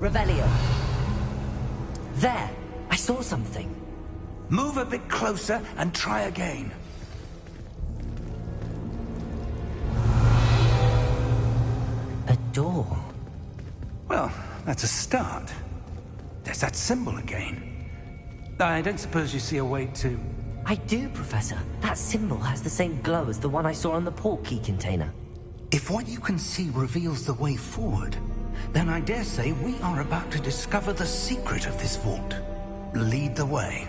Revelio. There! I saw something. Move a bit closer and try again. A door. Well, that's a start. There's that symbol again. I don't suppose you see a way to... I do, Professor. That symbol has the same glow as the one I saw on the port key container. If what you can see reveals the way forward, then I dare say we are about to discover the secret of this vault. Lead the way.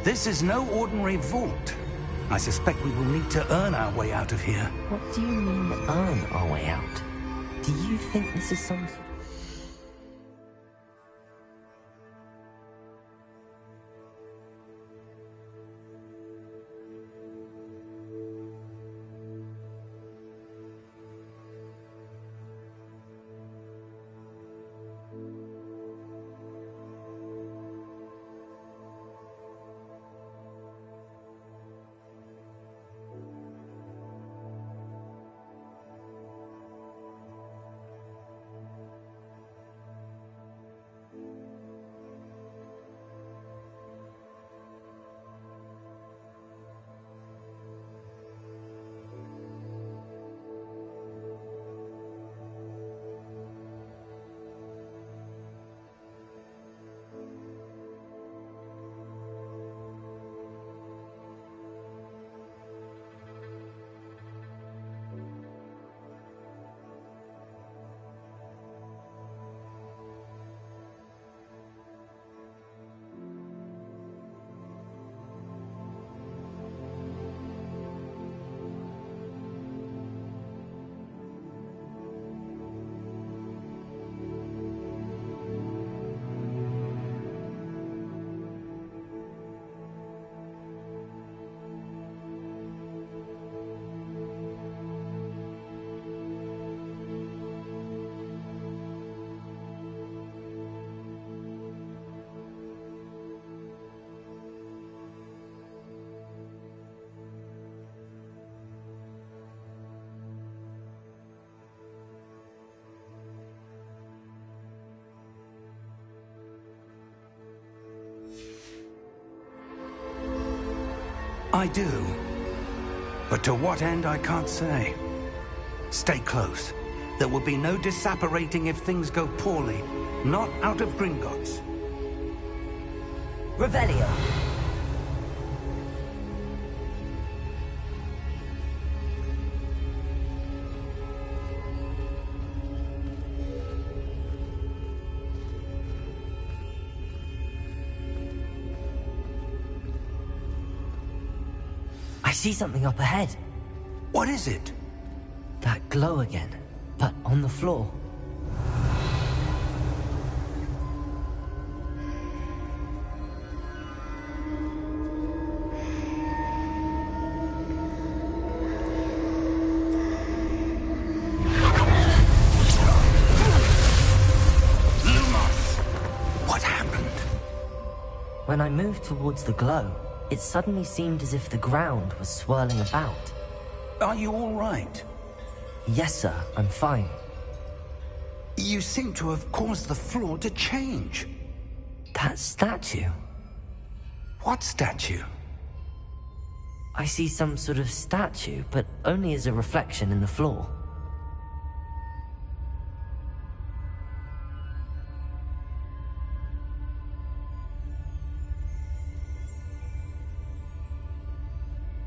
This is no ordinary vault. I suspect we will need to earn our way out of here. What do you mean, earn our way out? Do you think this is some... I do. But to what end, I can't say. Stay close. There will be no disapparating if things go poorly. Not out of Gringotts. Revelio. I see something up ahead. What is it? That glow again, but on the floor. What happened? When I moved towards the glow, it suddenly seemed as if the ground was swirling about. Are you all right? Yes, sir, I'm fine. You seem to have caused the floor to change. That statue? What statue? I see some sort of statue, but only as a reflection in the floor.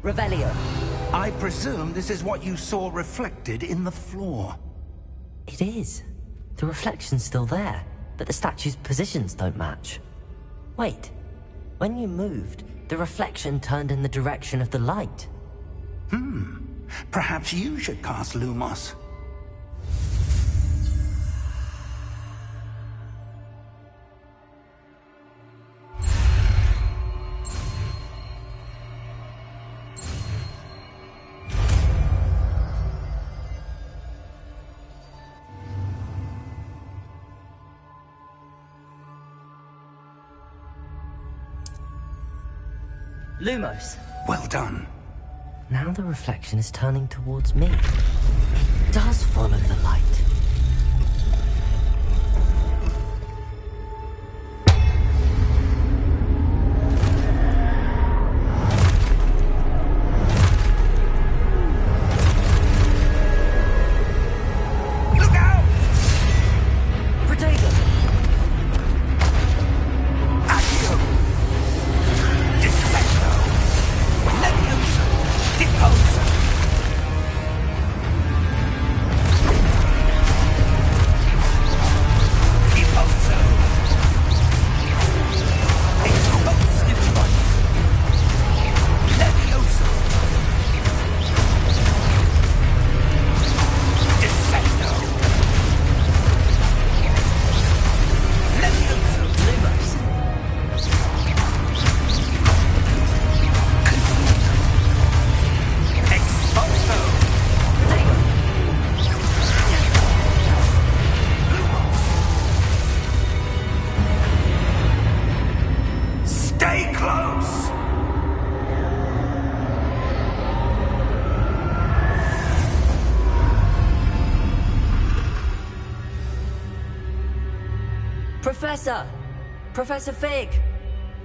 Revelio. I presume this is what you saw reflected in the floor. It is. The reflection's still there, but the statue's positions don't match. Wait. When you moved, the reflection turned in the direction of the light. Perhaps you should cast Lumos. Lumos. Well done. Now the reflection is turning towards me. It does follow the light. Look out! Protego! Accio! Dissecto! Levioso! Deposo! Deposo! Expulsivon! Levioso! Dissecto! Levioso! Lumos. Expulso! Protego! Stay close! Professor! Professor Fig!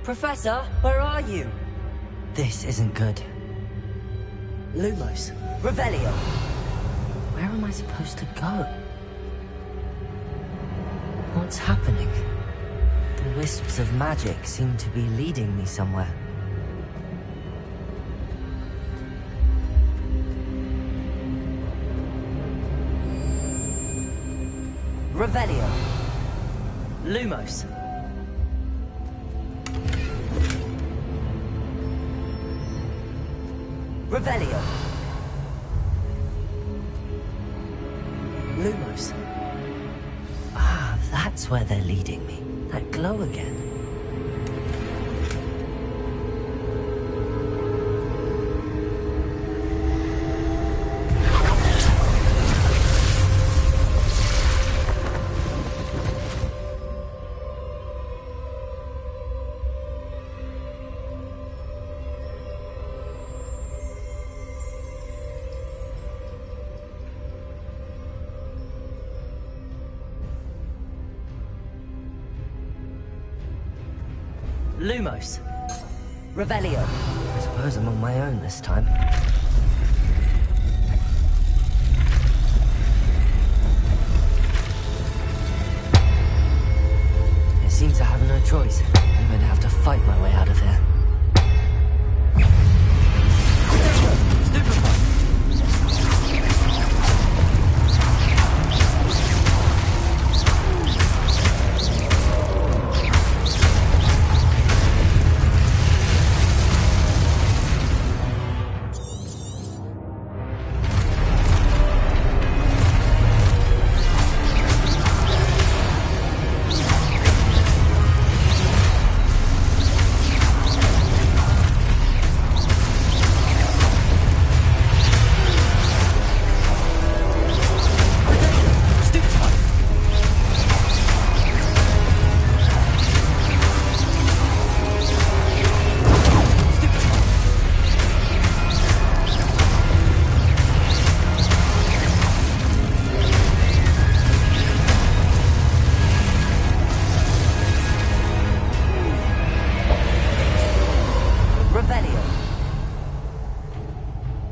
Professor, where are you? This isn't good. Lumos. Revelio. Where am I supposed to go? What's happening? The wisps of magic seem to be leading me somewhere. Revelio. Lumos. Revelio. Lumos. Ah, that's where they're leading me. That glow again. Lumos. Revelio. I suppose I'm on my own this time. It seems I have no choice. I'm going to have to fight my way out of here. Stupefy!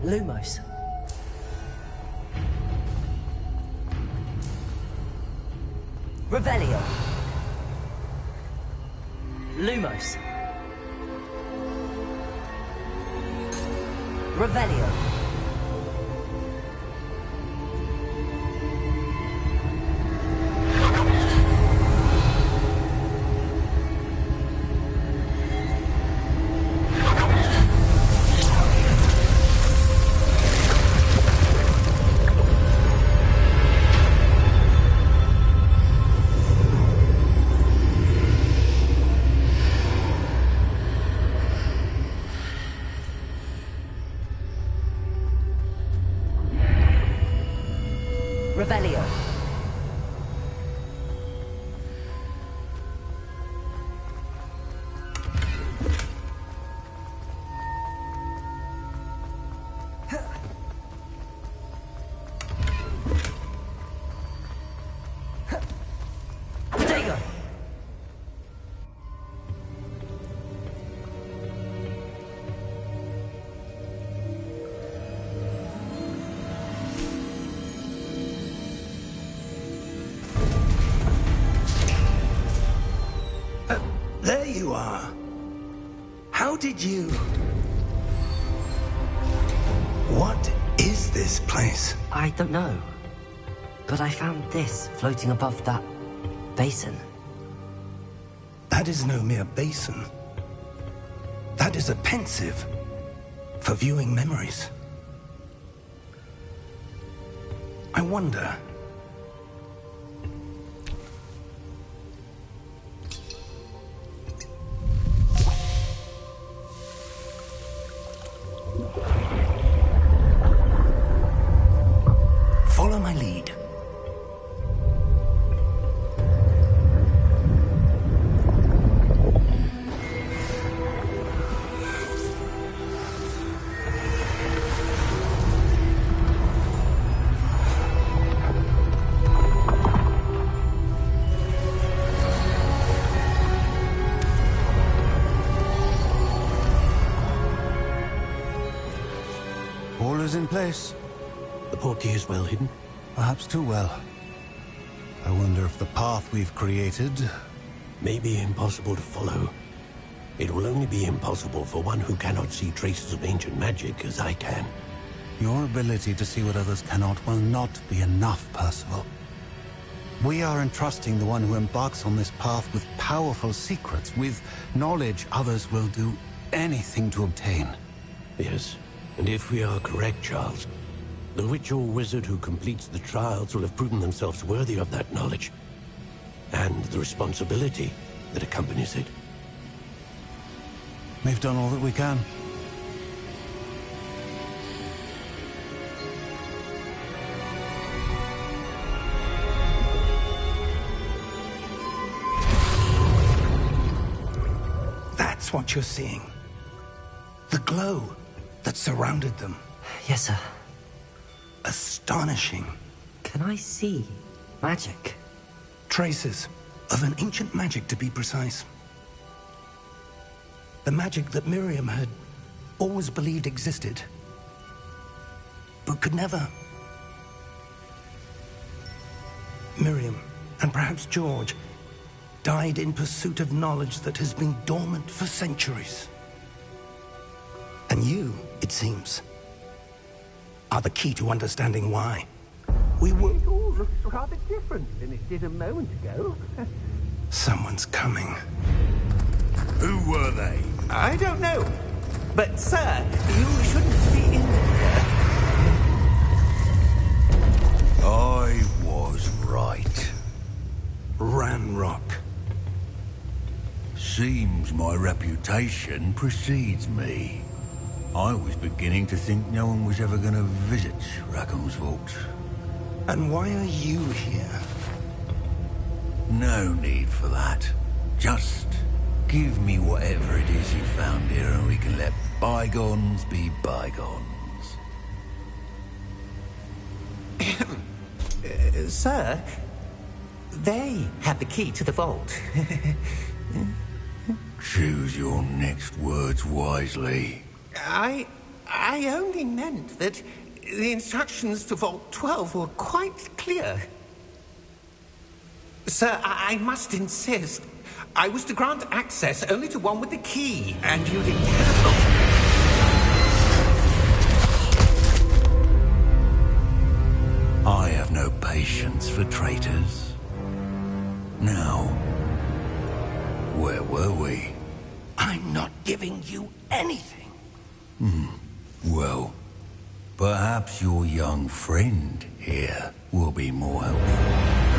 Lumos. Revelio. Lumos. Revelio. Revelio. Potato. There you are. How did you... What is this place? I don't know. But I found this floating above that basin. That is no mere basin. That is a pensive for viewing memories. I wonder... Follow my lead. All is in place. The portkey is well hidden. Perhaps too well. I wonder if the path we've created... May be impossible to follow. It will only be impossible for one who cannot see traces of ancient magic as I can. Your ability to see what others cannot will not be enough, Percival. We are entrusting the one who embarks on this path with powerful secrets, with knowledge others will do anything to obtain. Yes, and if we are correct, Charles, the witch or wizard who completes the trials will have proven themselves worthy of that knowledge, and the responsibility that accompanies it. We've done all that we can. That's what you're seeing. The glow that surrounded them. Yes, sir. Astonishing. Can I see magic? Traces of an ancient magic, to be precise. The magic that Miriam had always believed existed, but could never. Miriam, and perhaps George, died in pursuit of knowledge that has been dormant for centuries. And you, it seems, are the key to understanding why. We were... It all looks rather different than it did a moment ago. Someone's coming. Who were they? I don't know. But, sir, you shouldn't be in here. I was right. Ranrock. Seems my reputation precedes me. I was beginning to think no one was ever going to visit Rackham's vault. And why are you here? No need for that. Just give me whatever it is you found here and we can let bygones be bygones. Sir, they have the key to the vault. Choose your next words wisely. I only meant that the instructions to Vault 12 were quite clear. Sir, I must insist. I was to grant access only to one with the key, and you didn't have... I have no patience for traitors. Now, where were we? I'm not giving you anything. Well, perhaps your young friend here will be more helpful.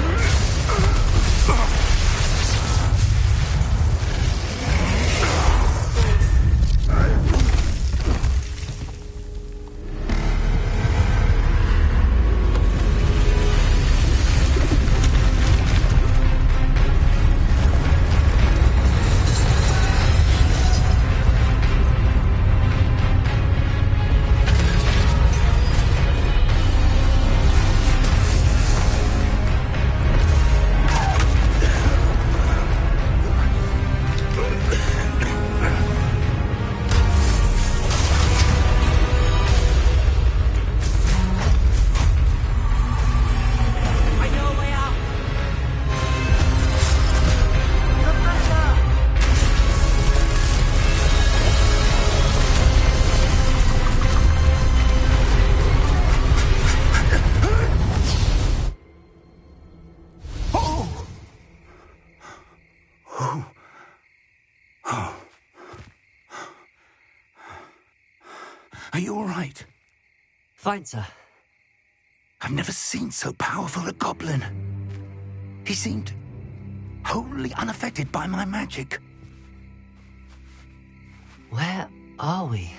Are you all right? Fine, sir. I've never seen so powerful a goblin. He seemed wholly unaffected by my magic. Where are we?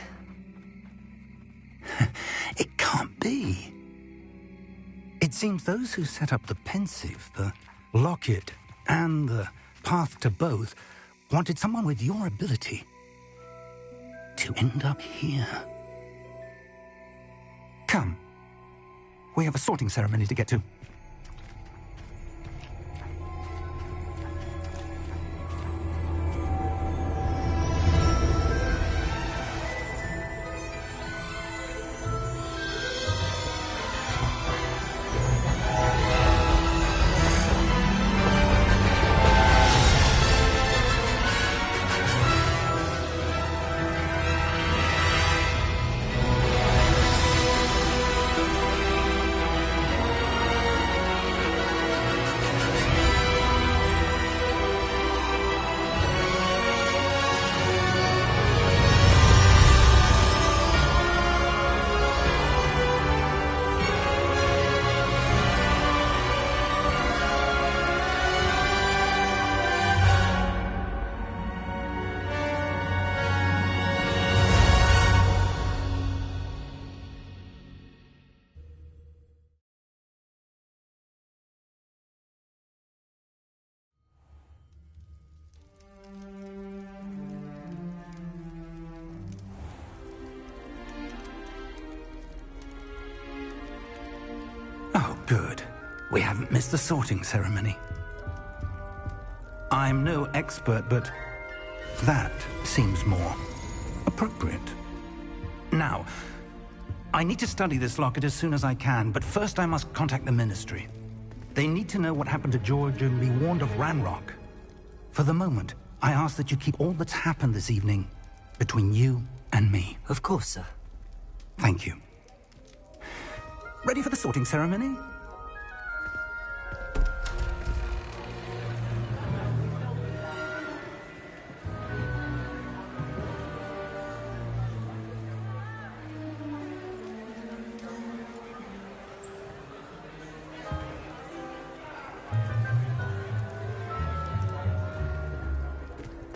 It can't be. It seems those who set up the pensive, the locket, and the path to both wanted someone with your ability to end up here. Come. We have a sorting ceremony to get to. Oh, good. We haven't missed the sorting ceremony. I'm no expert, but that seems more appropriate. Now, I need to study this locket as soon as I can, but first I must contact the Ministry. They need to know what happened to George and be warned of Ranrock. For the moment, I ask that you keep all that's happened this evening between you and me. Of course, sir. Thank you. Ready for the sorting ceremony?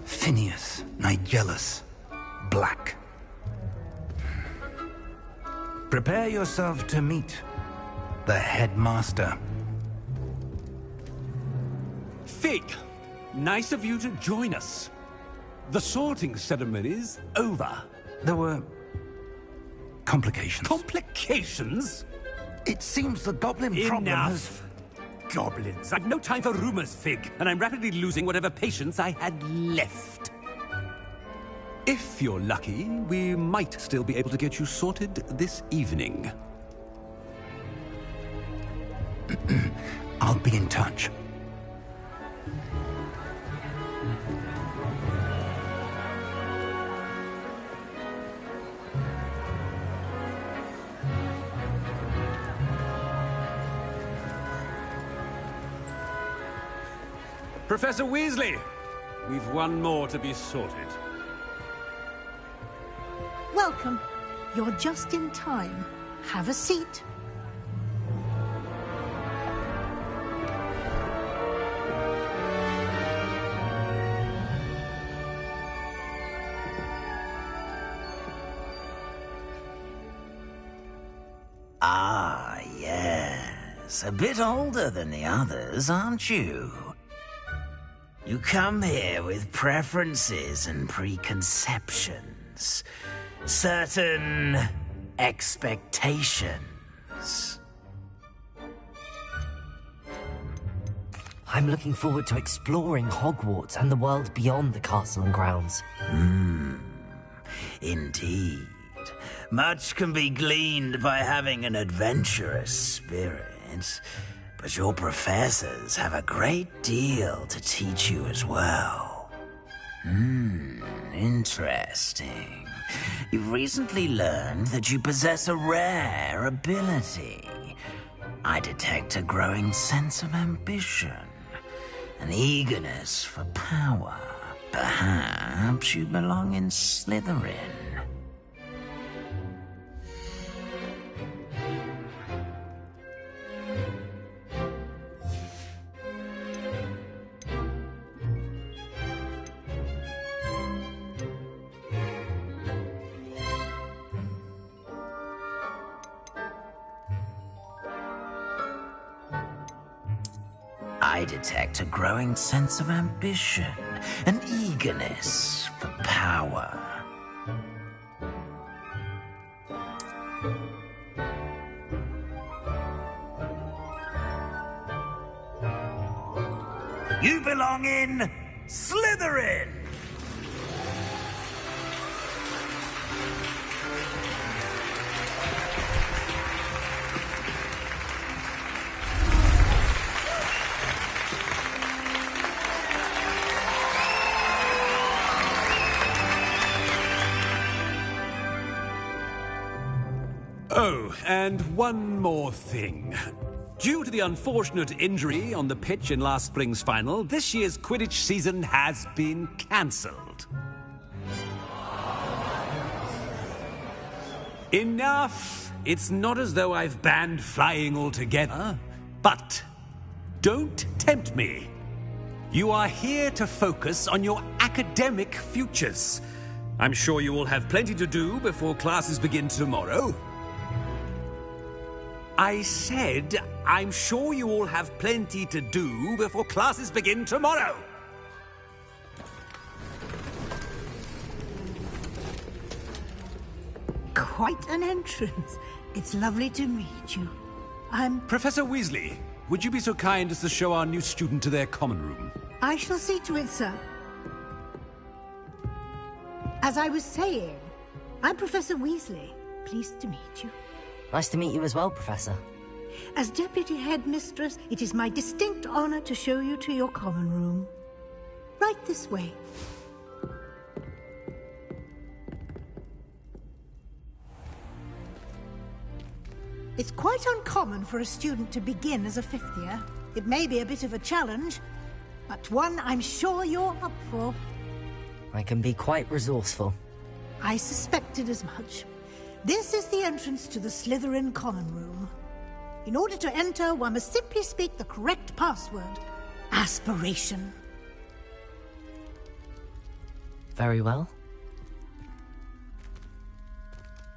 Phineas, Nigellus, Black. Prepare yourself to meet the headmaster. Fig, nice of you to join us. The sorting ceremony's over. There were complications. Complications? It seems the goblin problem has... Enough. Goblins. I've no time for rumors, Fig, and I'm rapidly losing whatever patience I had left. If you're lucky, we might still be able to get you sorted this evening. I'll be in touch. Professor Weasley, we've one more to be sorted. Welcome. You're just in time. Have a seat. Ah, yes. A bit older than the others, aren't you? You come here with preferences and preconceptions. Certain expectations. I'm looking forward to exploring Hogwarts and the world beyond the castle and grounds. Indeed. Much can be gleaned by having an adventurous spirit. But your professors have a great deal to teach you as well. Interesting. You've recently learned that you possess a rare ability. I detect a growing sense of ambition, an eagerness for power. Perhaps you belong in Slytherin. I detect a growing sense of ambition, an eagerness for power. You belong in Slytherin! Oh, and one more thing. Due to the unfortunate injury on the pitch in last spring's final, this year's Quidditch season has been cancelled. Enough! It's not as though I've banned flying altogether, but don't tempt me. You are here to focus on your academic futures. I'm sure you will have plenty to do before classes begin tomorrow. I said, I'm sure you all have plenty to do before classes begin tomorrow. Quite an entrance. It's lovely to meet you. Professor Weasley, would you be so kind as to show our new student to their common room? I shall see to it, sir. As I was saying, I'm Professor Weasley. Pleased to meet you. Nice to meet you as well, Professor. As Deputy Headmistress, it is my distinct honor to show you to your common room. Right this way. It's quite uncommon for a student to begin as a fifth year. It may be a bit of a challenge, but one I'm sure you're up for. I can be quite resourceful. I suspected as much. This is the entrance to the Slytherin common room. In order to enter, one must simply speak the correct password. Aspiration. Very well.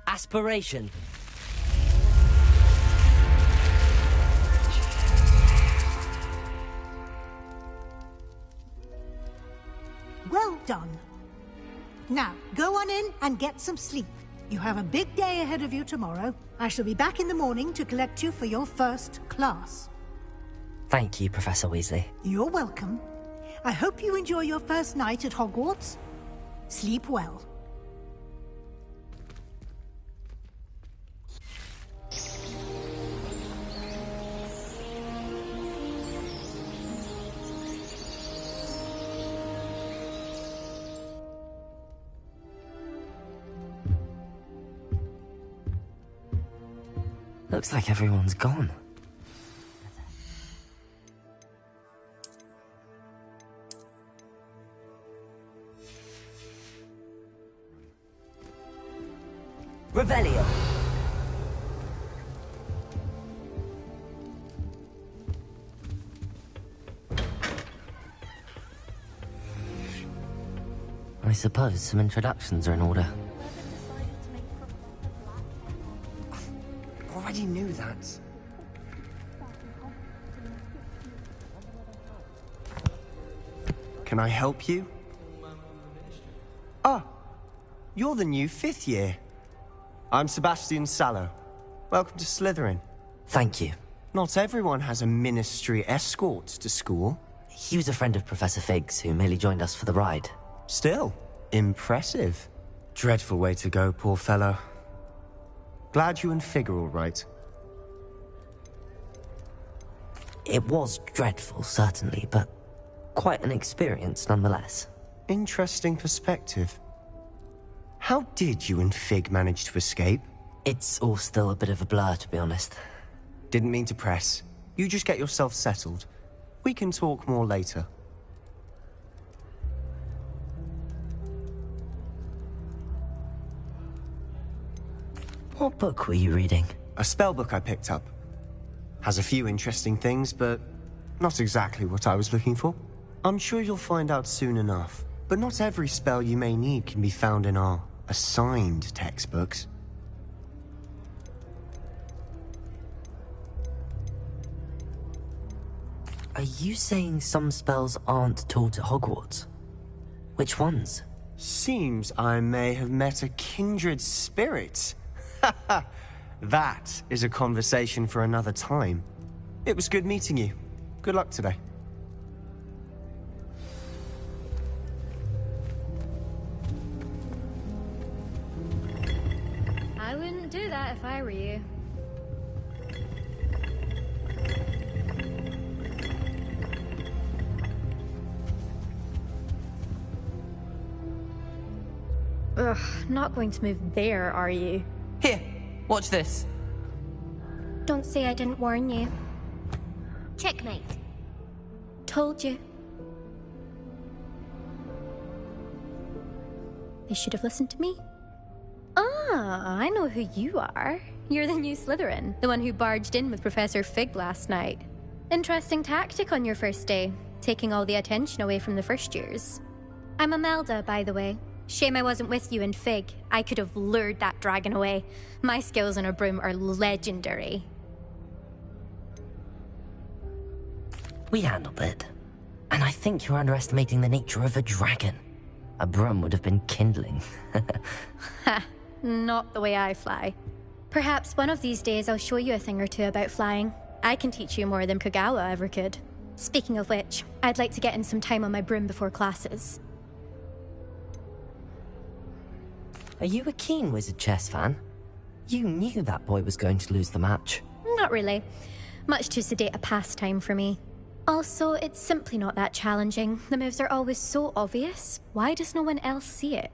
Aspiration. Well done. Now, go on in and get some sleep. You have a big day ahead of you tomorrow. I shall be back in the morning to collect you for your first class. Thank you, Professor Weasley. You're welcome. I hope you enjoy your first night at Hogwarts. Sleep well. Looks like everyone's gone. Revelio. I suppose some introductions are in order. Already knew that. Can I help you? Ah, you're the new fifth year. I'm Sebastian Sallow. Welcome to Slytherin. Thank you. Not everyone has a ministry escort to school. He was a friend of Professor Fig's who merely joined us for the ride. Still, impressive. Dreadful way to go, poor fellow. Glad you and Fig are all right. It was dreadful, certainly, but quite an experience nonetheless. Interesting perspective. How did you and Fig manage to escape? It's all still a bit of a blur, to be honest. Didn't mean to press. You just get yourself settled. We can talk more later. What book were you reading? A spell book I picked up. Has a few interesting things, but not exactly what I was looking for. I'm sure you'll find out soon enough. But not every spell you may need can be found in our assigned textbooks. Are you saying some spells aren't taught at Hogwarts? Which ones? Seems I may have met a kindred spirit. That is a conversation for another time. It was good meeting you. Good luck today. I wouldn't do that if I were you. Ugh, not going to move there, are you? Here, watch this. Don't say I didn't warn you. Checkmate. Told you. They should have listened to me. Ah, I know who you are. You're the new Slytherin, the one who barged in with Professor Fig last night. Interesting tactic on your first day, taking all the attention away from the first years. I'm Imelda, by the way. Shame I wasn't with you and Fig. I could have lured that dragon away. My skills on a broom are legendary. We handled it. And I think you're underestimating the nature of a dragon. A broom would have been kindling. Ha, not the way I fly. Perhaps one of these days I'll show you a thing or two about flying. I can teach you more than Kogawa ever could. Speaking of which, I'd like to get in some time on my broom before classes. Are you a keen Wizard chess fan? You knew that boy was going to lose the match. Not really. Much too sedate a pastime for me. Also, it's simply not that challenging. The moves are always so obvious. Why does no one else see it?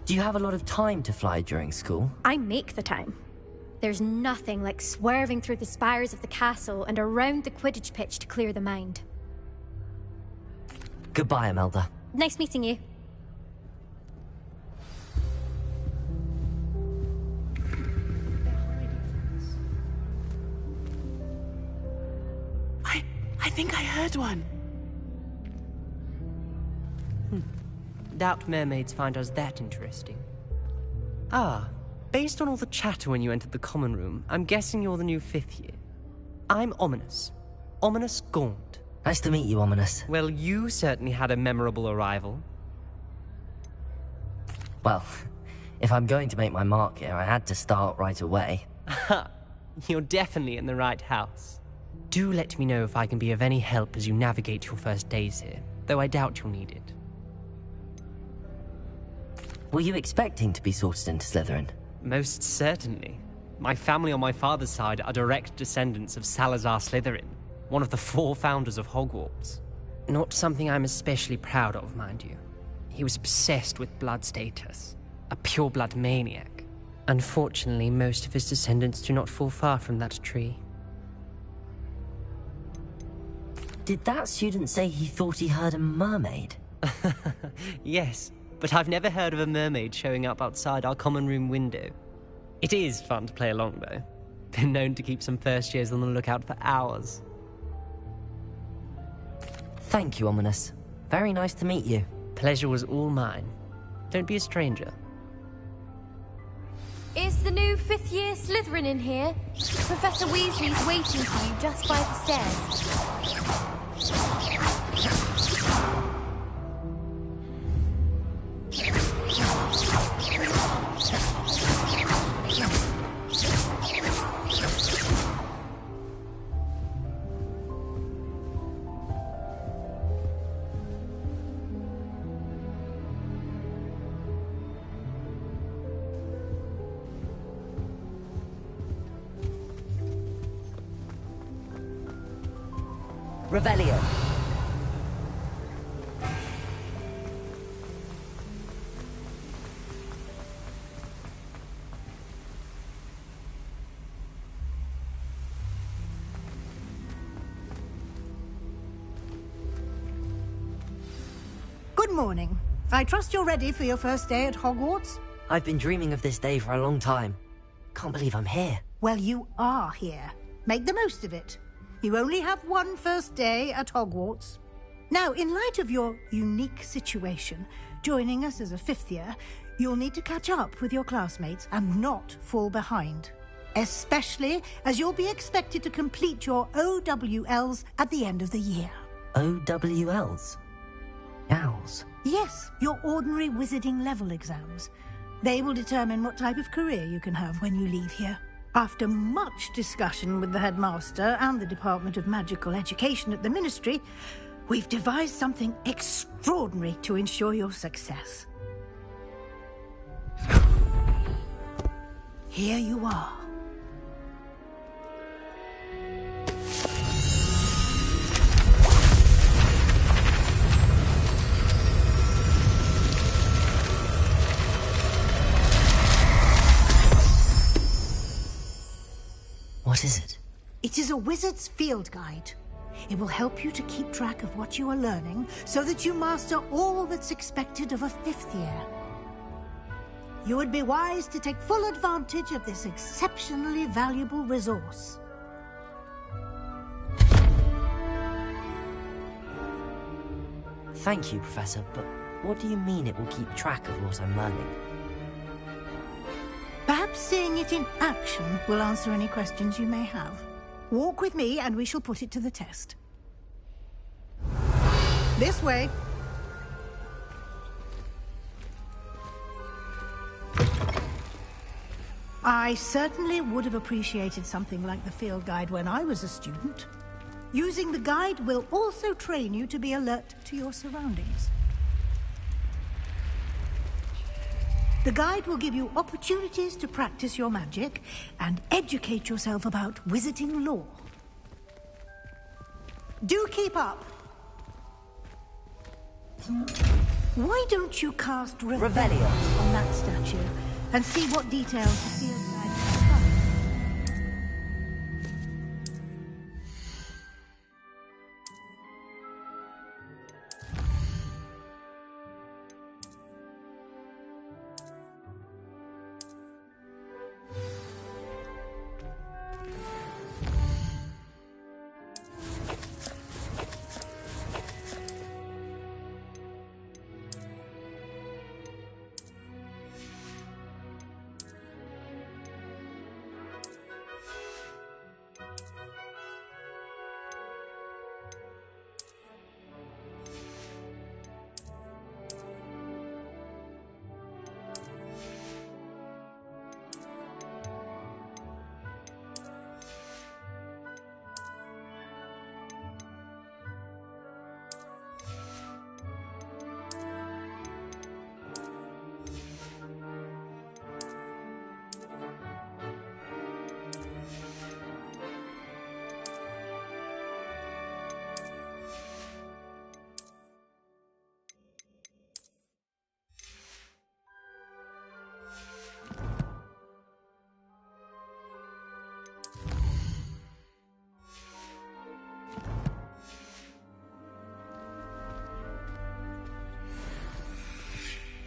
Do you have a lot of time to fly during school? I make the time. There's nothing like swerving through the spires of the castle and around the Quidditch pitch to clear the mind. Goodbye, Imelda. Nice meeting you. I think I heard one. Doubt mermaids find us that interesting. Ah, based on all the chatter when you entered the common room, I'm guessing you're the new 5th year. I'm Ominous. Ominous Gaunt. Nice to meet you, Ominous. Well, you certainly had a memorable arrival. Well, if I'm going to make my mark here, I had to start right away. Ha! You're definitely in the right house. Do let me know if I can be of any help as you navigate your first days here, though I doubt you'll need it. Were you expecting to be sorted into Slytherin? Most certainly. My family on my father's side are direct descendants of Salazar Slytherin, one of the 4 founders of Hogwarts. Not something I'm especially proud of, mind you. He was obsessed with blood status, a pure-blood maniac. Unfortunately, most of his descendants do not fall far from that tree. Did that student say he thought he heard a mermaid? Yes, but I've never heard of a mermaid showing up outside our common room window. It is fun to play along, though. Been known to keep some first years on the lookout for hours. Thank you, Ominous. Very nice to meet you. Pleasure was all mine. Don't be a stranger. Is the new 5th year Slytherin in here? Professor Weasley's waiting for you just by the stairs. Revelio. Good morning. I trust you're ready for your first day at Hogwarts? I've been dreaming of this day for a long time. Can't believe I'm here. Well, you are here. Make the most of it. You only have one first day at Hogwarts. Now, in light of your unique situation, joining us as a 5th year, you'll need to catch up with your classmates and not fall behind. Especially as you'll be expected to complete your OWLs at the end of the year. OWLs? Owls? Yes, your ordinary wizarding level exams. They will determine what type of career you can have when you leave here. After much discussion with the headmaster and the Department of Magical Education at the Ministry, we've devised something extraordinary to ensure your success. Here you are. What is it? It is a wizard's field guide. It will help you to keep track of what you are learning so that you master all that's expected of a 5th year. You would be wise to take full advantage of this exceptionally valuable resource. Thank you, Professor, but what do you mean it will keep track of what I'm learning? Perhaps seeing it in action will answer any questions you may have. Walk with me and we shall put it to the test. This way. I certainly would have appreciated something like the field guide when I was a student. Using the guide will also train you to be alert to your surroundings. The guide will give you opportunities to practice your magic and educate yourself about wizarding lore. Do keep up! Why don't you cast Revelio on that statue and see what details the field guide can find?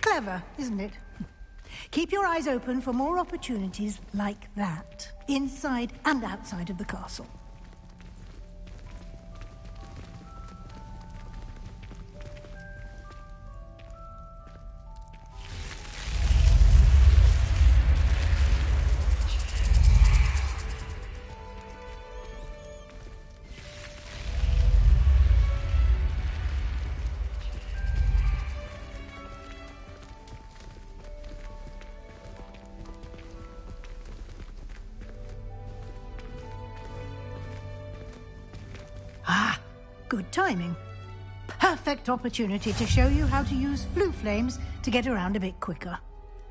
Clever, isn't it? Keep your eyes open for more opportunities like that, inside and outside of the castle. Good timing. Perfect opportunity to show you how to use flue flames to get around a bit quicker.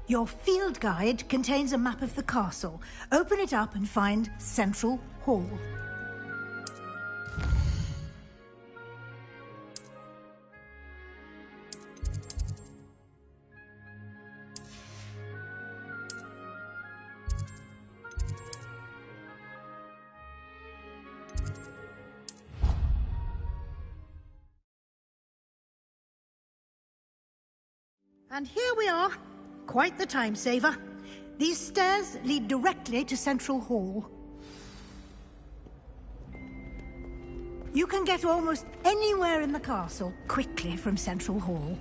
Your field guide contains a map of the castle. Open it up and find Central Hall. And here we are. Quite the time saver. These stairs lead directly to Central Hall. You can get almost anywhere in the castle quickly from Central Hall.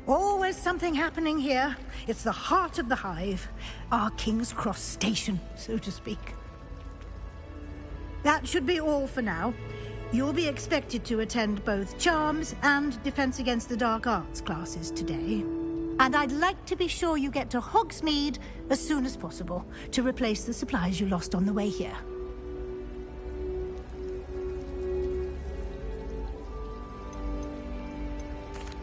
Always something happening here. It's the heart of the hive. Our King's Cross station, so to speak. That should be all for now. You'll be expected to attend both Charms and Defense Against the Dark Arts classes today. And I'd like to be sure you get to Hogsmeade as soon as possible to replace the supplies you lost on the way here.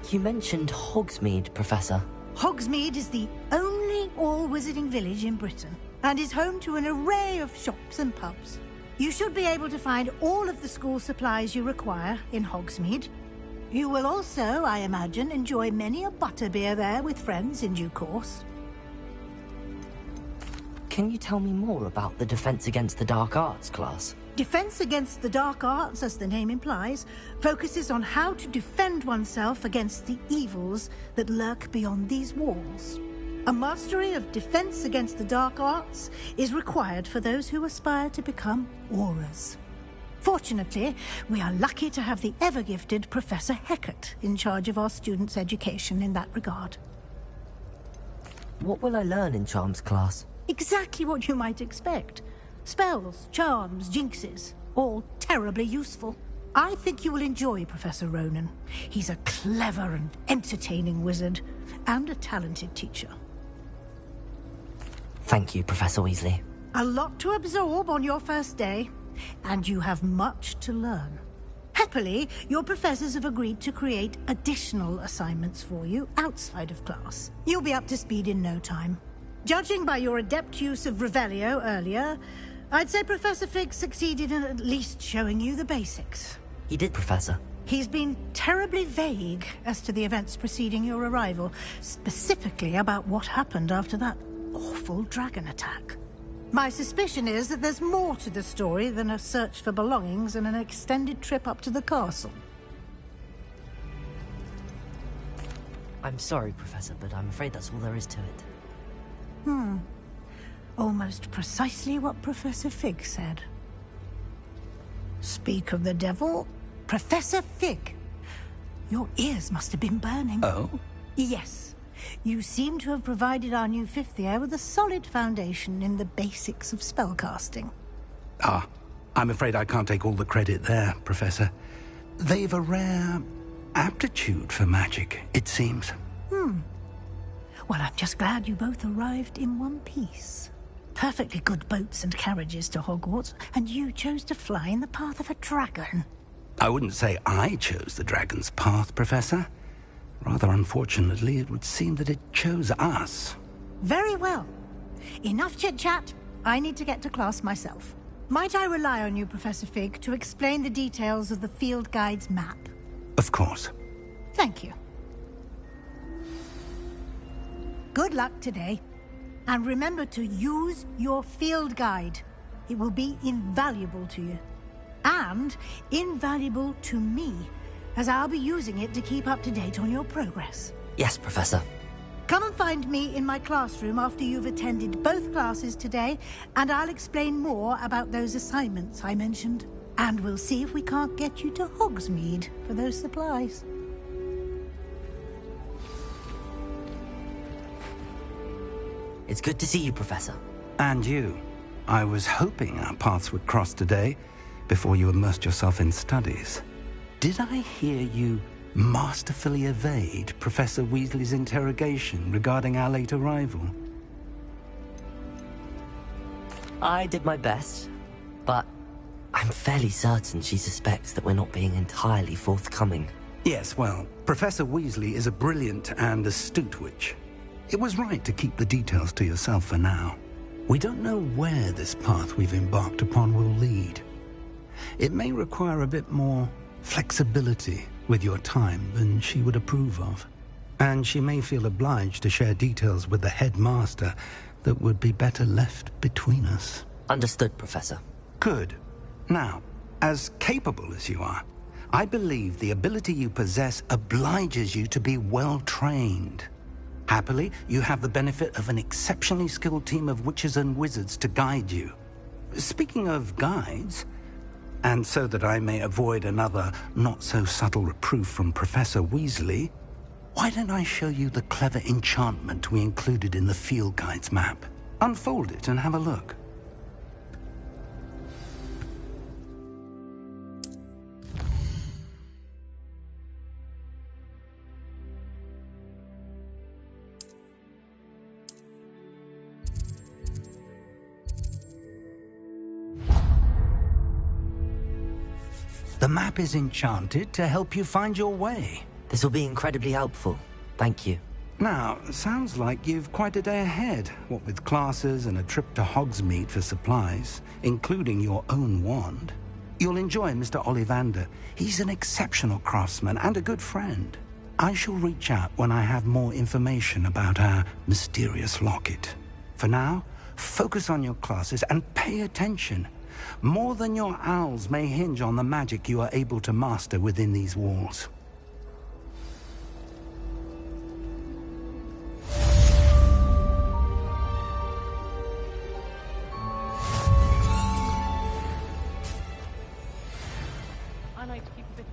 You mentioned Hogsmeade, Professor. Hogsmeade is the only all-wizarding village in Britain and is home to an array of shops and pubs. You should be able to find all of the school supplies you require in Hogsmeade. You will also, I imagine, enjoy many a butterbeer there with friends in due course. Can you tell me more about the Defense Against the Dark Arts class? Defense Against the Dark Arts, as the name implies, focuses on how to defend oneself against the evils that lurk beyond these walls. A mastery of Defense Against the Dark Arts is required for those who aspire to become Aurors. Fortunately, we are lucky to have the ever-gifted Professor Hecat in charge of our students' education in that regard. What will I learn in Charms class? Exactly what you might expect. Spells, charms, jinxes, all terribly useful. I think you will enjoy Professor Ronan. He's a clever and entertaining wizard, and a talented teacher. Thank you, Professor Weasley. A lot to absorb on your first day. and you have much to learn. Happily, your professors have agreed to create additional assignments for you outside of class. You'll be up to speed in no time. Judging by your adept use of Revelio earlier, I'd say Professor Fig succeeded in at least showing you the basics. He did, Professor. He's been terribly vague as to the events preceding your arrival, specifically about what happened after that awful dragon attack. My suspicion is that there's more to the story than a search for belongings and an extended trip up to the castle. I'm sorry, Professor, but I'm afraid that's all there is to it. Almost precisely what Professor Fig said. Speak of the devil, Professor Fig. Your ears must have been burning. Oh? Yes. You seem to have provided our new fifth year with a solid foundation in the basics of spellcasting. Ah, I'm afraid I can't take all the credit there, Professor. They've a rare aptitude for magic, it seems. Well, I'm just glad you both arrived in one piece. Perfectly good boats and carriages to Hogwarts, and you chose to fly in the path of a dragon. I wouldn't say I chose the dragon's path, Professor. Rather unfortunately, it would seem that it chose us. Very well. Enough chit-chat. I need to get to class myself. Might I rely on you, Professor Fig, to explain the details of the field guide's map? Of course. Thank you. Good luck today. And remember to use your field guide. It will be invaluable to you. And invaluable to me, as I'll be using it to keep up to date on your progress. Yes, Professor. Come and find me in my classroom after you've attended both classes today, and I'll explain more about those assignments I mentioned. And we'll see if we can't get you to Hogsmeade for those supplies. It's good to see you, Professor. And you. I was hoping our paths would cross today, before you immersed yourself in studies. Did I hear you masterfully evade Professor Weasley's interrogation regarding our late arrival? I did my best, but I'm fairly certain she suspects that we're not being entirely forthcoming. Yes, well, Professor Weasley is a brilliant and astute witch. It was right to keep the details to yourself for now. We don't know where this path we've embarked upon will lead. It may require a bit more flexibility with your time than she would approve of. And she may feel obliged to share details with the headmaster that would be better left between us. Understood, Professor. Good. Now, as capable as you are, I believe the ability you possess obliges you to be well-trained. Happily, you have the benefit of an exceptionally skilled team of witches and wizards to guide you. Speaking of guides, and so that I may avoid another not-so-subtle reproof from Professor Weasley, why don't I show you the clever enchantment we included in the field guide's map? Unfold it and have a look. The map is enchanted to help you find your way. This will be incredibly helpful. Thank you. Now, sounds like you've quite a day ahead, what with classes and a trip to Hogsmeade for supplies, including your own wand. You'll enjoy Mr. Ollivander. He's an exceptional craftsman and a good friend. I shall reach out when I have more information about our mysterious locket. For now, focus on your classes and pay attention. More than your owls may hinge on the magic you are able to master within these walls. I like to keep a bit.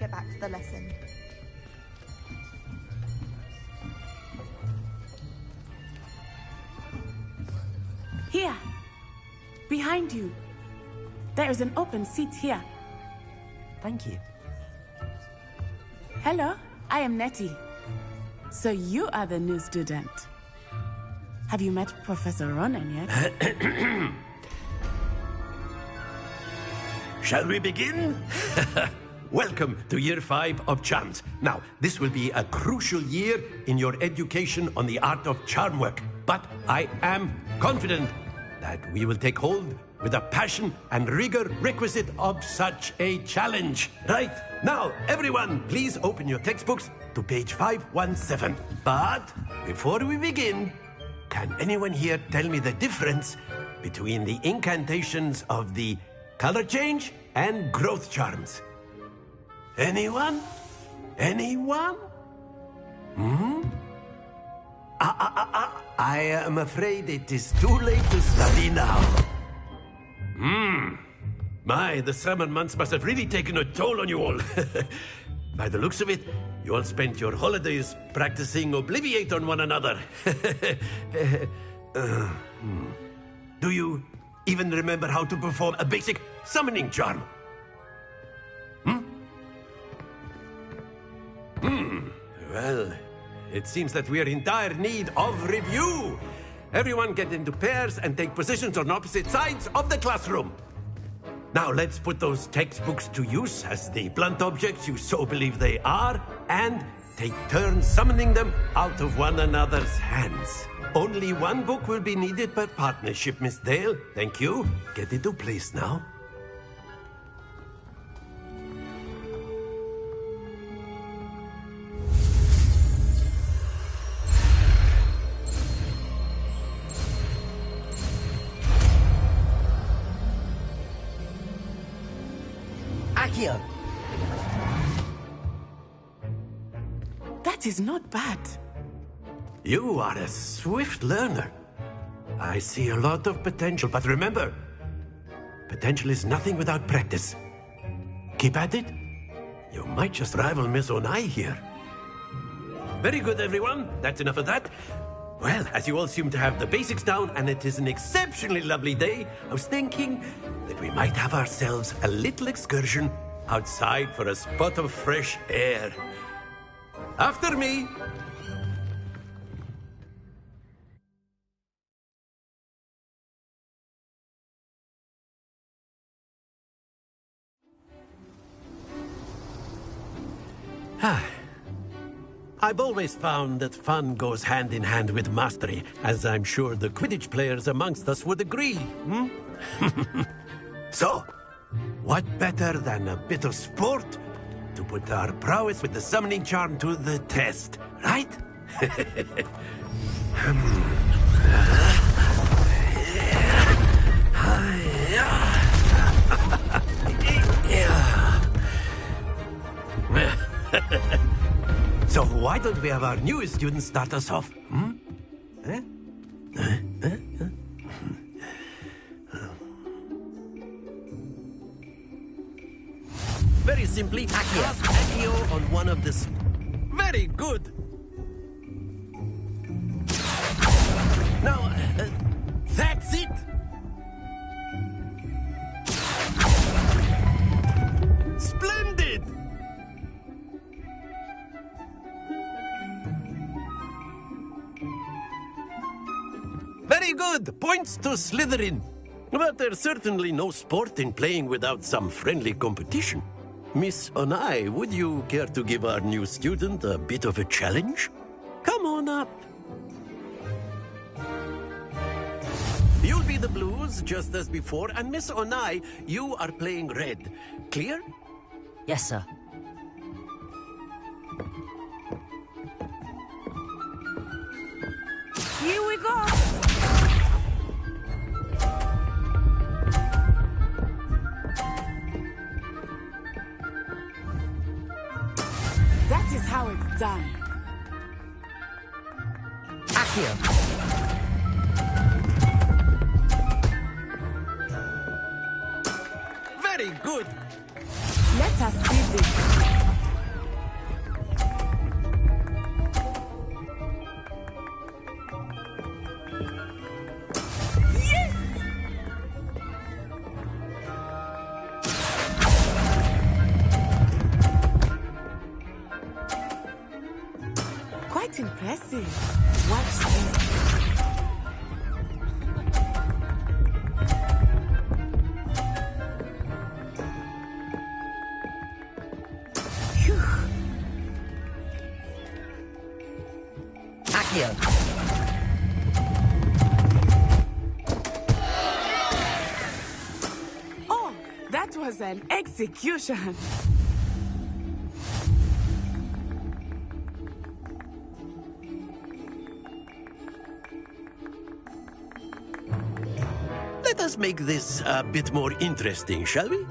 get back to the lesson. Here. Behind you. There is an open seat here. Thank you. Hello, I am Nettie. So you are the new student. Have you met Professor Ronan yet? Shall we begin? Welcome to Year 5 of Charms. Now, this will be a crucial year in your education on the art of charm work. But I am confident that we will take hold with the passion and rigor requisite of such a challenge. Right, now, everyone, please open your textbooks to page 517. But before we begin, can anyone here tell me the difference between the incantations of the color change and growth charms? Anyone? Anyone? I am afraid it is too late to study now. My, the summer months must have really taken a toll on you all. By the looks of it, you all spent your holidays practicing Obliviate on one another. Do you even remember how to perform a basic summoning charm? Well, it seems that we are in dire need of review. Everyone get into pairs and take positions on opposite sides of the classroom. Now let's put those textbooks to use as the blunt objects you so believe they are, and take turns summoning them out of one another's hands. Only one book will be needed per partnership, Miss Dale. Thank you. Get into place now. Accio! That is not bad. You are a swift learner. I see a lot of potential, but remember, potential is nothing without practice. Keep at it. You might just rival Miss Onai here. Very good, everyone. That's enough of that. Well, as you all seem to have the basics down, and it is an exceptionally lovely day, I was thinking that we might have ourselves a little excursion outside for a spot of fresh air. After me! I've always found that fun goes hand in hand with mastery, as I'm sure the Quidditch players amongst us would agree. So, what better than a bit of sport to put our prowess with the summoning charm to the test, right? So why don't we have our newest student start us off? Very simply, cast Accio on one of this. Very good. Now, that's it. Splendid. Very good. Points to Slytherin. But there's certainly no sport in playing without some friendly competition. Miss Onai, would you care to give our new student a bit of a challenge? Come on up. You'll be the blues, just as before, and Miss Onai, you are playing red. Clear? Yes, sir. Here we go! That is how it's done. Accio! Very good. Let us see this. Quite impressive. Watch this. Accio! Oh, that was an execution. Let us make this a bit more interesting, shall we?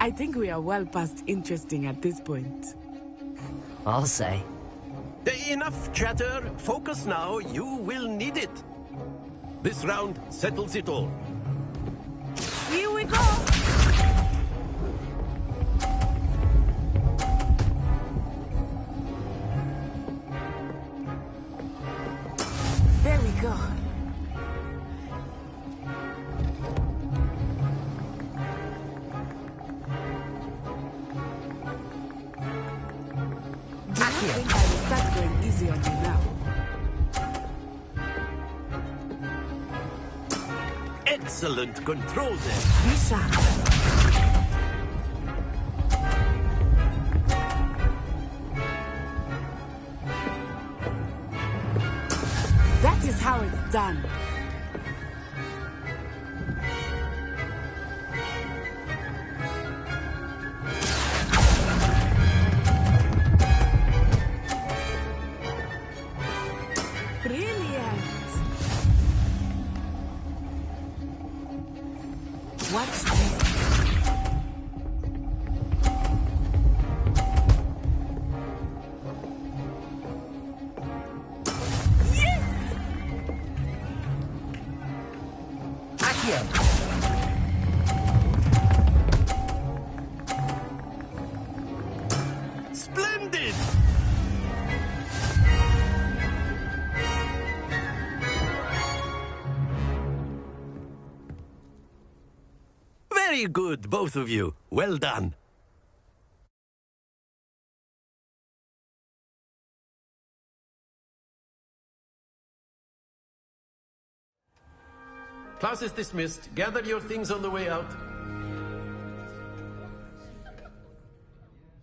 I think we are well past interesting at this point. I'll say. Enough chatter. Focus now. You will need it. This round settles it all. Here we go! There we go. I think I will start going easy on you now. Excellent control there. Be sharp. That is how it's done. Brilliant. Watch this. Accio! Splendid! Very good, both of you. Well done. Class is dismissed. Gather your things on the way out.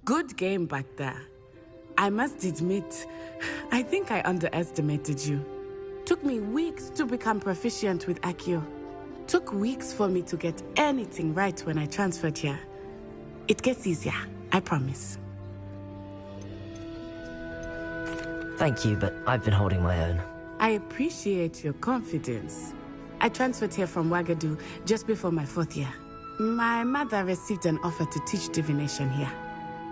Good game back there. I must admit, I think I underestimated you. Took me weeks to become proficient with Accio. Took weeks for me to get anything right when I transferred here. It gets easier, I promise. Thank you, but I've been holding my own. I appreciate your confidence. I transferred here from Wagadu just before my 4th year. My mother received an offer to teach divination here.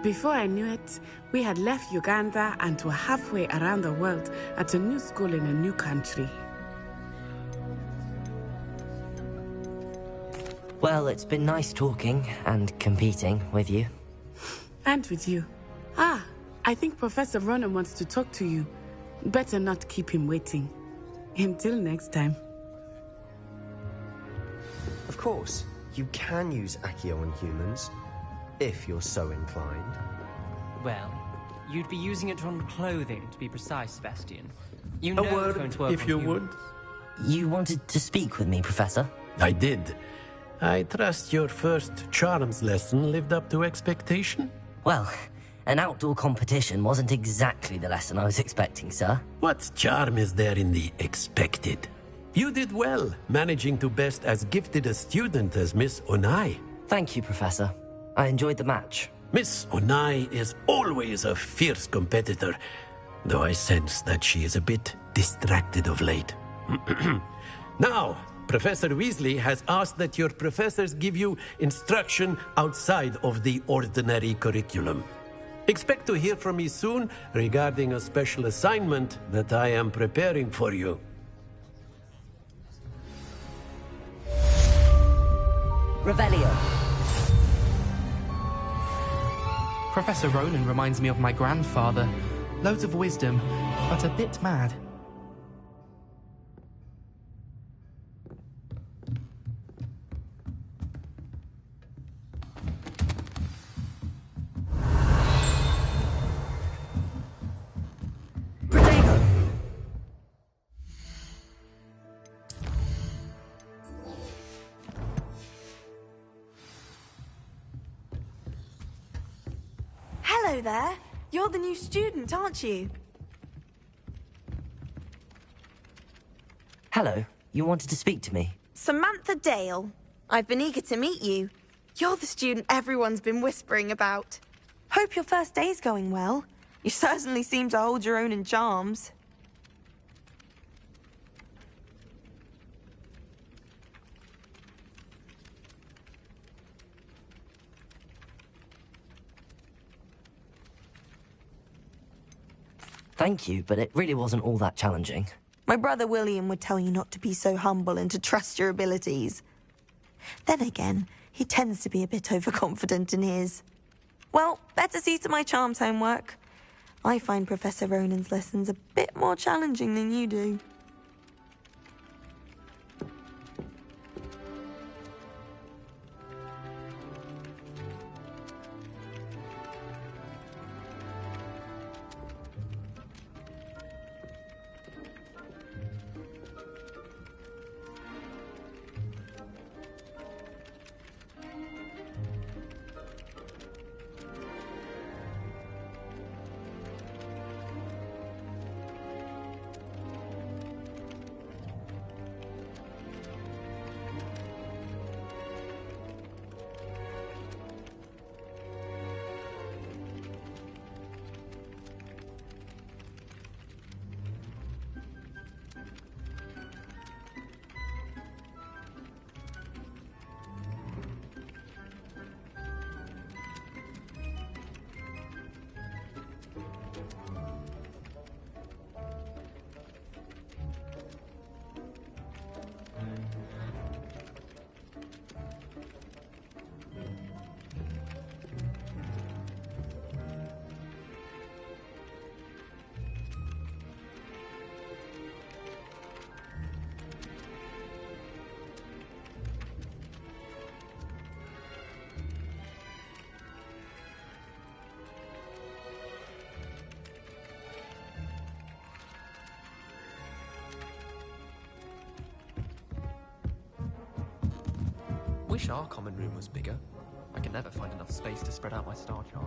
Before I knew it, we had left Uganda and were halfway around the world at a new school in a new country. Well, it's been nice talking and competing with you. And with you. Ah, I think Professor Ronan wants to talk to you. Better not keep him waiting. Until next time. Of course, you can use Accio on humans, if you're so inclined. Well, you'd be using it on clothing, to be precise, Sebastian. You A know it's word, going to work if on you humans. would. You wanted to speak with me, Professor? I did. I trust your first charms lesson lived up to expectation? Well, an outdoor competition wasn't exactly the lesson I was expecting, sir. What charm is there in the expected? You did well, managing to best as gifted a student as Miss Onai. Thank you, Professor. I enjoyed the match. Miss Onai is always a fierce competitor, though I sense that she is a bit distracted of late. Now, Professor Weasley has asked that your professors give you instruction outside of the ordinary curriculum. Expect to hear from me soon regarding a special assignment that I am preparing for you. Revelio. Professor Ronan reminds me of my grandfather. Loads of wisdom, but a bit mad. Hello there. You're the new student, aren't you? Hello. You wanted to speak to me? Samantha Dale. I've been eager to meet you. You're the student everyone's been whispering about. Hope your first day's going well. You certainly seem to hold your own in charms. Thank you, but it really wasn't all that challenging. My brother William would tell you not to be so humble and to trust your abilities. Then again, he tends to be a bit overconfident in his. Well, better see to my charms homework. I find Professor Ronan's lessons a bit more challenging than you do. Wish our common room was bigger. I can never find enough space to spread out my star chart.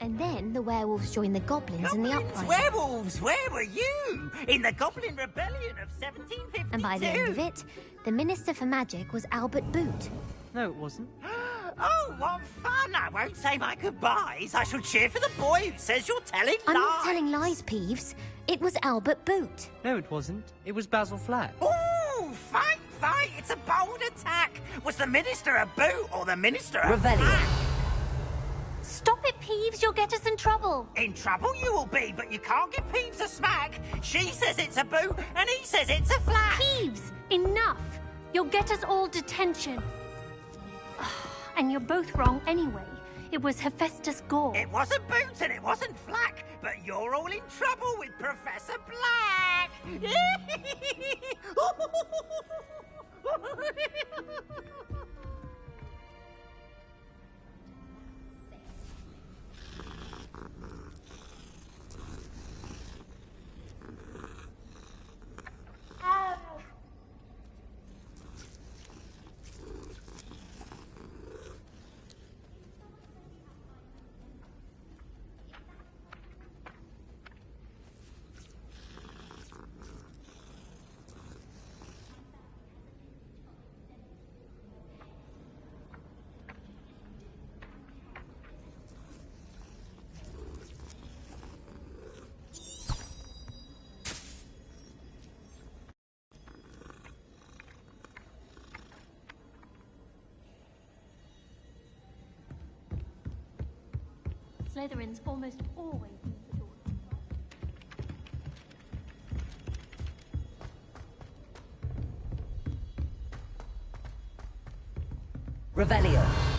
And then the werewolves joined the goblins in the uprising. Werewolves, where were you? In the Goblin Rebellion of 1752. And by the end of it, the Minister for Magic was Albert Boot. No, it wasn't. Oh, what fun! I won't say my goodbyes. I shall cheer for the boy who says you're telling I'm lies. not telling lies, Peeves. It was Albert Boot. No, it wasn't. It was Basil Flack. Ooh, fight! It's a bold attack. Was the Minister a boot or the Minister a Revelio. flack? Stop it, Peeves. You'll get us in trouble. In trouble you will be, but you can't give Peeves a smack. She says it's a boot and he says it's a flack. Peeves, enough. You'll get us all detention. And you're both wrong anyway. It was Hephaestus Gore. It wasn't boot and it wasn't flack, but you're all in trouble with Professor Black. Slytherins almost always use the door. Revelio.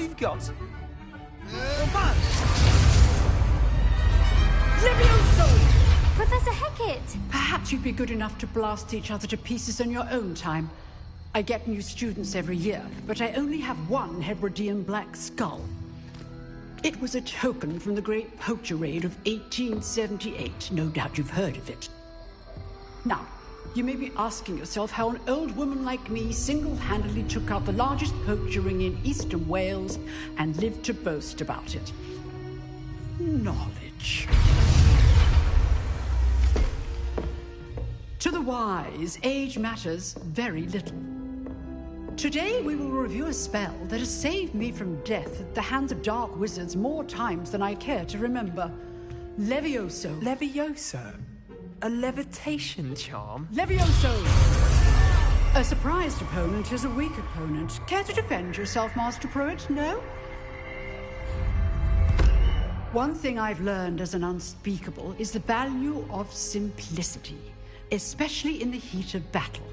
we've got? Levioso! Professor Hecat! Perhaps you'd be good enough to blast each other to pieces in your own time. I get new students every year, but I only have one Hebridean black skull. It was a token from the Great Poacher Raid of 1878. No doubt you've heard of it. Now, you may be asking yourself how an old woman like me single-handedly took out the largest poacher ring in eastern Wales and lived to boast about it. Knowledge. To the wise, age matters very little. Today we will review a spell that has saved me from death at the hands of dark wizards more times than I care to remember. Levioso. Levioso? A levitation charm? Levioso! A surprised opponent is a weak opponent. Care to defend yourself, Master Pruitt? No? One thing I've learned as an unspeakable is the value of simplicity, especially in the heat of battle.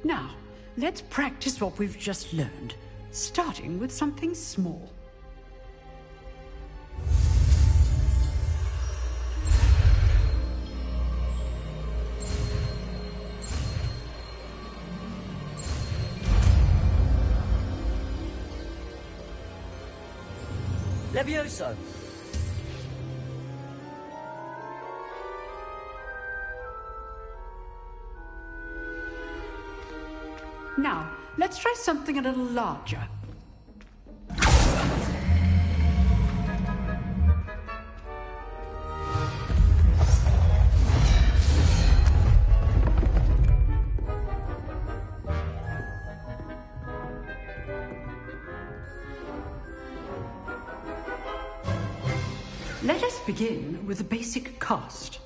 Now, let's practice what we've just learned, starting with something small. Levioso! Now, let's try something a little larger. Let us begin with the basic cast.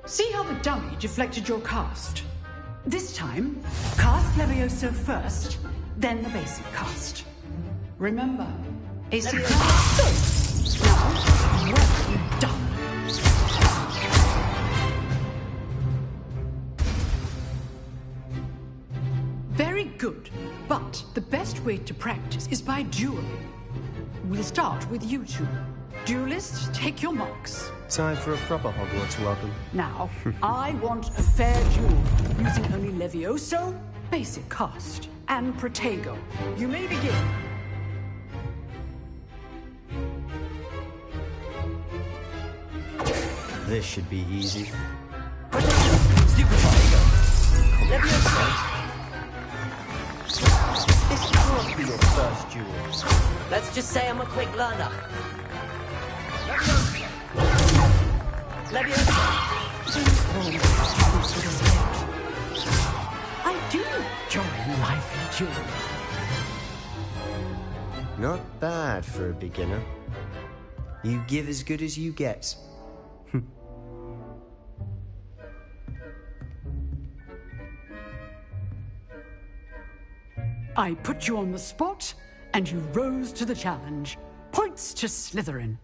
See how the dummy deflected your cast? This time, cast Levioso first, then the basic cast. Remember, a surprise. Now, well done. Very good, but the best way to practice is by dueling. We'll start with you two. Duelists, take your marks. Time for a proper Hogwarts welcome. Now, I want a fair duel, using only Levioso, basic cast, and Protego. You may begin. This should be easy. Stupid Protego! Levioso! This can't be your first duel. Let's just say I'm a quick learner. Levioso! I do enjoy life in duel. Not bad for a beginner. You give as good as you get. I put you on the spot, and you rose to the challenge. Points to Slytherin.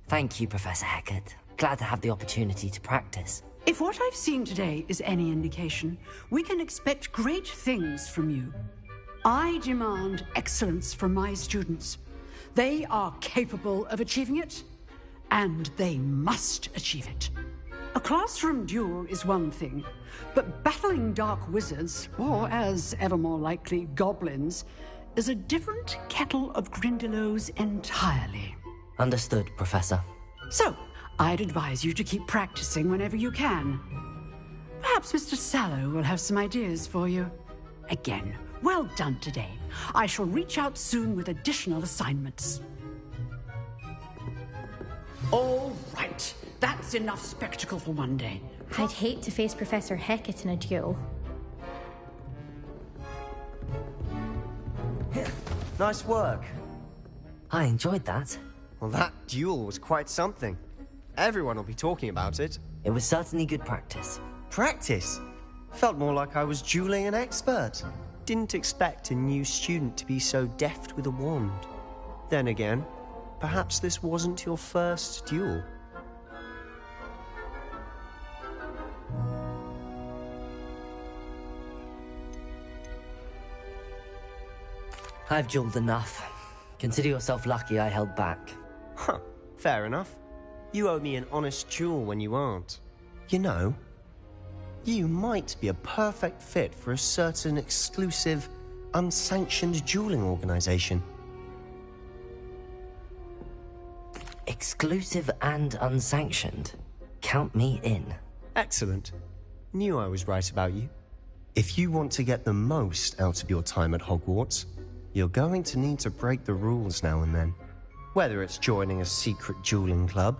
Thank you, Professor Hecat. Glad to have the opportunity to practice. If what I've seen today is any indication, we can expect great things from you. I demand excellence from my students. They are capable of achieving it, and they must achieve it. A classroom duel is one thing, but battling dark wizards, or as ever more likely, goblins, is a different kettle of Grindylows entirely. Understood, Professor. So, I'd advise you to keep practicing whenever you can. Perhaps Mr. Sallow will have some ideas for you. Again, well done today. I shall reach out soon with additional assignments. All right. That's enough spectacle for one day. I'd hate to face Professor Hecat in a duel. Nice work. I enjoyed that. Well, that duel was quite something. Everyone will be talking about it. It was certainly good practice. Practice? Felt more like I was dueling an expert. Didn't expect a new student to be so deft with a wand. Then again, perhaps this wasn't your first duel. I've dueled enough. Consider yourself lucky I held back. Huh, fair enough. You owe me an honest duel when you aren't. You know, you might be a perfect fit for a certain exclusive, unsanctioned dueling organization. Exclusive and unsanctioned? Count me in. Excellent. Knew I was right about you. If you want to get the most out of your time at Hogwarts, you're going to need to break the rules now and then. Whether it's joining a secret dueling club,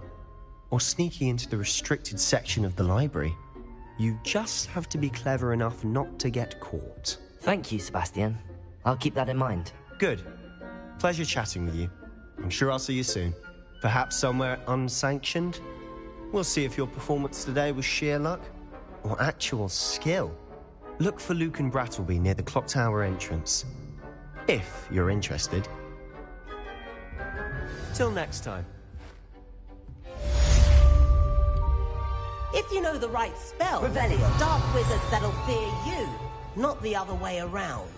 or sneaking into the restricted section of the library, you just have to be clever enough not to get caught. Thank you, Sebastian. I'll keep that in mind. Good. Pleasure chatting with you. I'm sure I'll see you soon. Perhaps somewhere unsanctioned? We'll see if your performance today was sheer luck or actual skill. Look for Luke and Brattleby near the clock tower entrance, if you're interested. Till next time. If you know the right spell, Revelio. it's dark wizards that'll fear you, not the other way around.